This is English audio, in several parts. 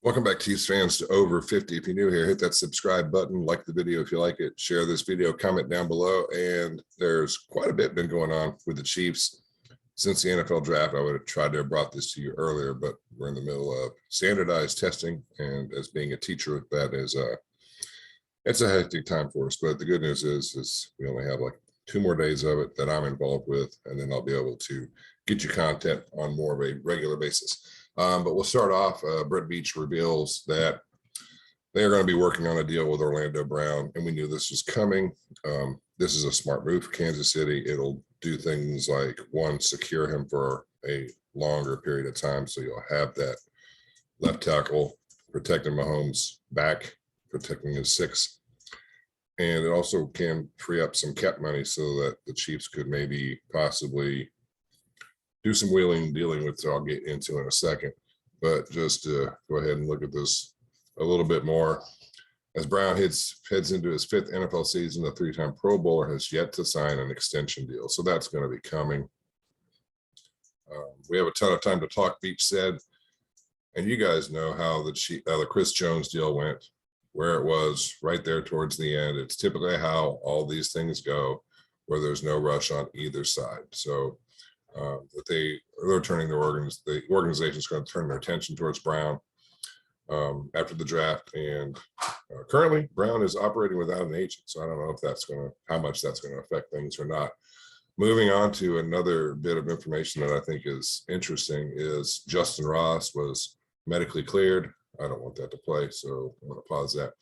Welcome back, Chiefs fans, to Over 50. If you're new here, hit that subscribe button, like the video if you like it, share this video, comment down below. And there's quite a bit been going on with the Chiefs since the NFL draft. I would have tried to have brought this to you earlier, but we're in the middle of standardized testing. And as being a teacher, that is it's a hectic time for us. But the good news is we only have like 2 more days of it that I'm involved with, and then I'll be able to get you content on more of a regular basis. But we'll start off. Brett Beach reveals that they are going to be working on a deal with Orlando Brown, and we knew this was coming. This is a smart move for Kansas City. It'll do things like, one, secure him for a longer period of time, so you'll have that left tackle protecting Mahomes' back, protecting his 6. And it also can free up some cap money so that the Chiefs could maybe possibly do some wheeling and dealing with, I'll get into in a second. But just to go ahead and look at this a little bit more. As Brown heads into his 5th NFL season, the 3-time Pro Bowler has yet to sign an extension deal. So that's going to be coming. We have a ton of time to talk, Beach said. And you guys know how the Chris Jones deal went, where it was right there towards the end. It's typically how all these things go, where there's no rush on either side. So that they're turning the organization's going to turn their attention towards Brown after the draft, and currently Brown is operating without an agent, so I don't know if how much that's going to affect things or not. Moving on to another bit of information that I think is interesting is Justin Ross was medically cleared. I don't want that to play, so I'm going to pause that.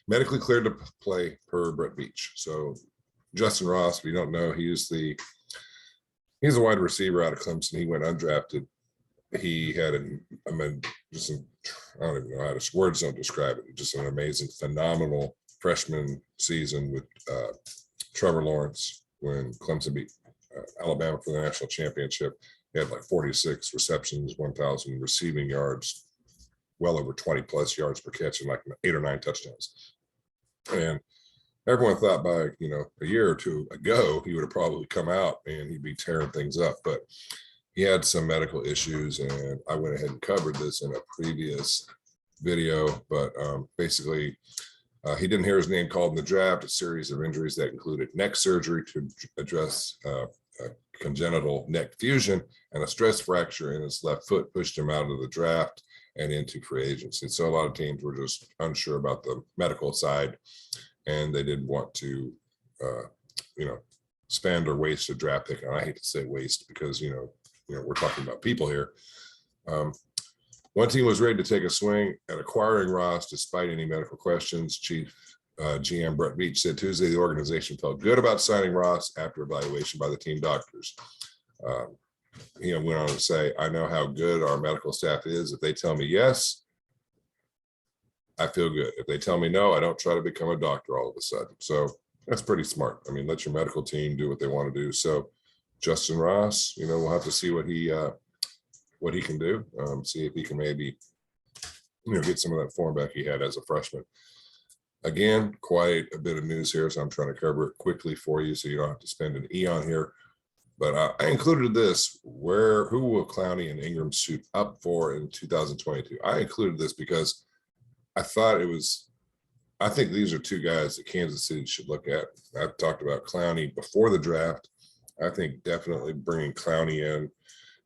Medically cleared to play per Brett Beach. So Justin Ross, if you don't know, he's a wide receiver out of Clemson. He went undrafted. He had I don't even know how to, words don't describe it. Just an amazing, phenomenal freshman season with Trevor Lawrence when Clemson beat Alabama for the national championship. He had like 46 receptions, 1,000 receiving yards, well over 20 plus yards per catch, and like 8 or 9 touchdowns. And everyone thought by, a year or 2 ago, he would have probably come out and he'd be tearing things up. But he had some medical issues, and I went ahead and covered this in a previous video. But basically, he didn't hear his name called in the draft. A series of injuries that included neck surgery to address a congenital neck fusion, and a stress fracture in his left foot pushed him out of the draft and into free agency. So a lot of teams were just unsure about the medical side, and they didn't want to, spend or waste a draft pick. And I hate to say waste because, we're talking about people here. One team was ready to take a swing at acquiring Ross despite any medical questions. Chief GM Brett Beach said Tuesday the organization felt good about signing Ross after evaluation by the team doctors. He went on to say, I know how good our medical staff is. If they tell me yes, I feel good. If they tell me no, I don't try to become a doctor all of a sudden. So that's pretty smart. I mean, let your medical team do what they want to do. So Justin Ross, we'll have to see what he can do. See if he can maybe, get some of that form back he had as a freshman. Again, quite a bit of news here, so I'm trying to cover it quickly for you so you don't have to spend an eon here. But I included this, who will Clowney and Ingram suit up for in 2022? I included this because I think these are 2 guys that Kansas City should look at. I've talked about Clowney before the draft. I think definitely bringing Clowney in,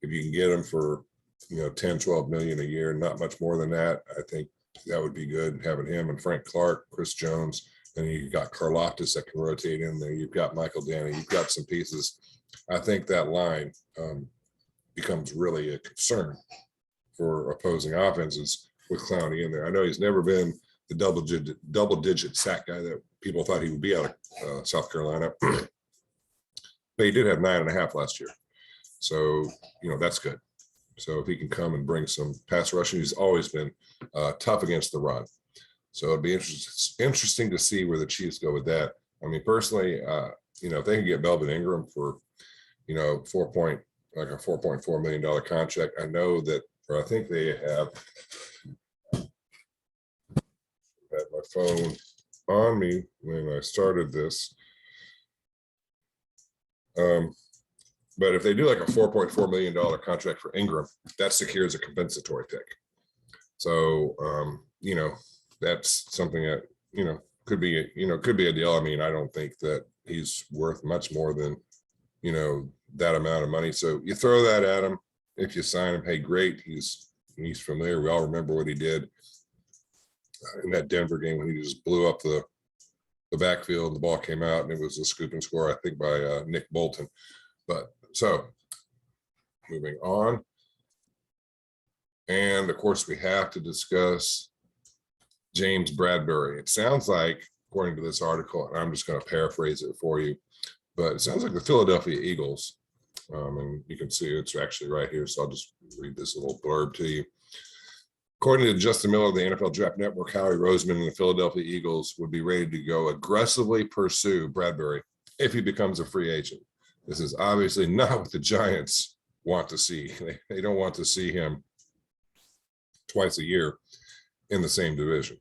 if you can get him for, 10, 12 million a year, not much more than that, I think that would be good. Having him and Frank Clark, Chris Jones, and you've got Karlaftis that can rotate in there. You've got Michael Danny. You've got some pieces. I think that line becomes really a concern for opposing offenses with Clowney in there. I know he's never been the double-digit sack guy that people thought he would be out of South Carolina, but he did have 9.5 last year. So, that's good. So if he can come and bring some pass rushing, he's always been tough against the run. So it'd be interesting to see where the Chiefs go with that. I mean, personally, if they can get Melvin Ingram for, a $4.4 million contract, I know that, or I think they have had my phone on me when I started this. But if they do like a $4.4 million contract for Ingram, that secures a compensatory pick. So, that's something that, could be, could be a deal. I mean, I don't think that he's worth much more than, that amount of money. So you throw that at him. If you sign him, hey, great. He's familiar. We all remember what he did in that Denver game when he just blew up the backfield. The ball came out and it was a scoop and score, I think, by Nick Bolton. But so moving on. And of course, we have to discuss James Bradberry. It sounds like, according to this article, and I'm just going to paraphrase it for you, but it sounds like the Philadelphia Eagles, and you can see it's actually right here, so I'll just read this little blurb to you. According to Justin Miller of the NFL Draft Network, Howie Roseman and the Philadelphia Eagles would be ready to go aggressively pursue Bradberry if he becomes a free agent. This is obviously not what the Giants want to see. They don't want to see him twice a year in the same division.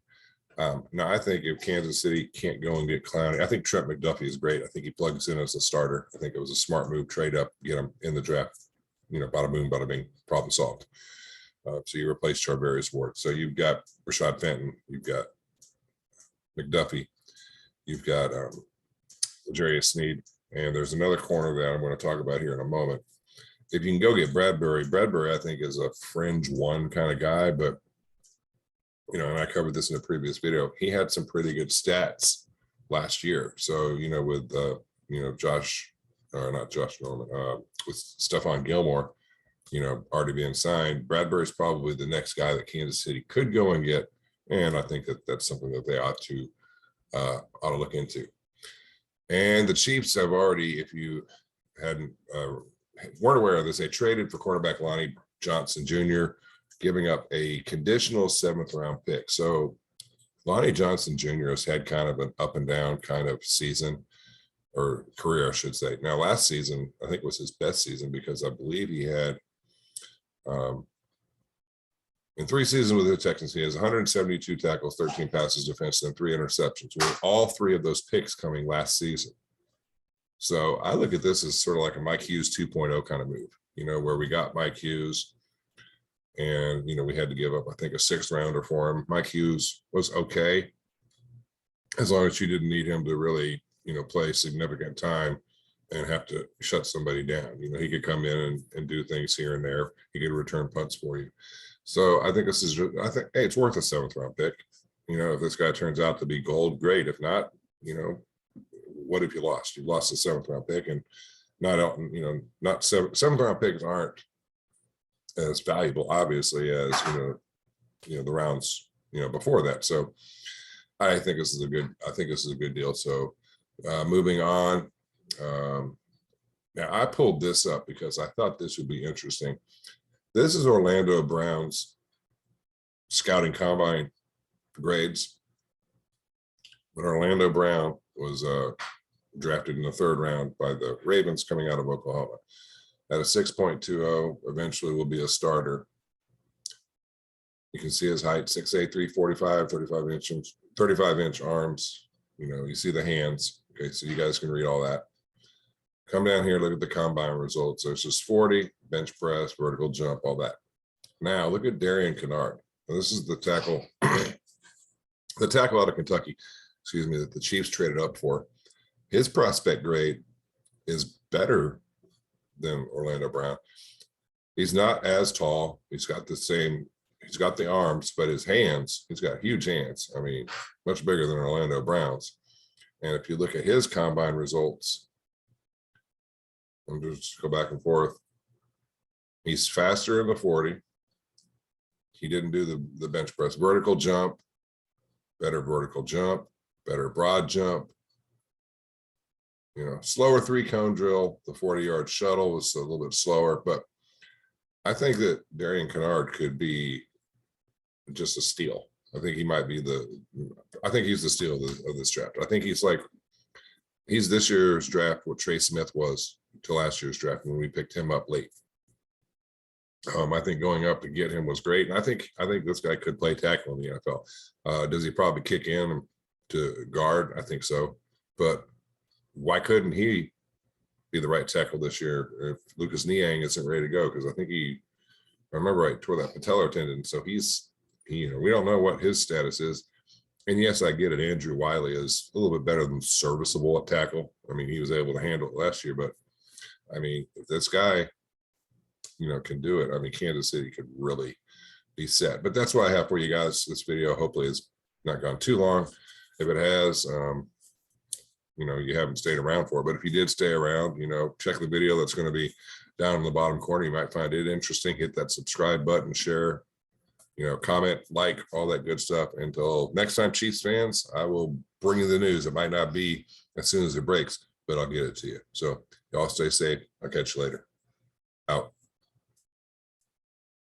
Now, I think if Kansas City can't go and get Clowney, I think Trent McDuffie is great. I think he plugs in as a starter. I think it was a smart move, trade up, get him in the draft. Bada boom, bada bing, problem solved. So you replace Charvarius Ward. So you've got Rashad Fenton, you've got McDuffie, you've got Darrius Sneed, and there's another corner that I'm going to talk about here in a moment. If you can go get Bradberry, I think is a fringe one kind of guy, but and I covered this in a previous video. He had some pretty good stats last year. So with not Josh Norman, with Stephon Gilmore, already being signed, Bradberry's probably the next guy that Kansas City could go and get, and I think that that's something that they ought to look into. And the Chiefs have already, if you weren't aware of this, they traded for cornerback Lonnie Johnson Jr., giving up a conditional 7th round pick. So Lonnie Johnson Jr. has had kind of an up and down kind of season, or career, I should say. Now, last season, I think was his best season because I believe he had, in 3 seasons with the Texans, he has 172 tackles, 13 passes defense, and 3 interceptions, with all 3 of those picks coming last season. So I look at this as sort of like a Mike Hughes 2.0 kind of move, where we got Mike Hughes and, we had to give up, I think, a 6th rounder for him. Mike Hughes was okay, as long as you didn't need him to really, play significant time and have to shut somebody down. He could come in and do things here and there. He could return punts for you. So I think hey, it's worth a 7th round pick. If this guy turns out to be gold, great. If not, what have you lost? You've lost a 7th round pick, and not 7th round picks aren't as valuable, obviously, as the rounds before that. So I think this is a good deal. So moving on. Now I pulled this up because I thought this would be interesting. This is Orlando Brown's scouting combine grades. But Orlando Brown was drafted in the 3rd round by the Ravens, coming out of Oklahoma. At a 6.20, eventually will be a starter. You can see his height, 6'8", 345, 35-inch arms. You see the hands. Okay, so you guys can read all that. Come down here, look at the combine results. There's just 40, bench press, vertical jump, all that. Now look at Darrius Kennard. Now, this is the tackle, out of Kentucky, that the Chiefs traded up for. His prospect grade is better than Orlando Brown. He's not as tall. He's got the arms, but his hands, he's got huge hands. I mean, much bigger than Orlando Brown's. And if you look at his combine results, I'm just go back and forth. He's faster in the 40. He didn't do the bench press. Vertical jump, better broad jump. Slower 3-cone drill. The 40-yard shuttle was a little bit slower, but I think that Darrius Kennard could be just a steal. I think he might be he's the steal of this draft. I think he's this year's draft what Trey Smith was to last year's draft when we picked him up late. I think going up to get him was great. And I think this guy could play tackle in the NFL. Does he probably kick in to guard? I think so. But why couldn't he be the right tackle this year if Lucas Niang isn't ready to go? Because I think if I remember right, tore that patellar tendon. So he's we don't know what his status is. And yes, I get it. Andrew Wiley is a little bit better than serviceable at tackle. I mean, he was able to handle it last year, but I mean, if this guy, can do it, I mean, Kansas City could really be set. But that's what I have for you guys. This video hopefully has not gone too long. If it has, you haven't stayed around for it. But if you did stay around, check the video that's going to be down in the bottom corner. You might find it interesting. Hit that subscribe button, share, comment, like, all that good stuff. Until next time, Chiefs fans, I will bring you the news. It might not be as soon as it breaks, but I'll get it to you. So y'all stay safe. I'll catch you later. Out.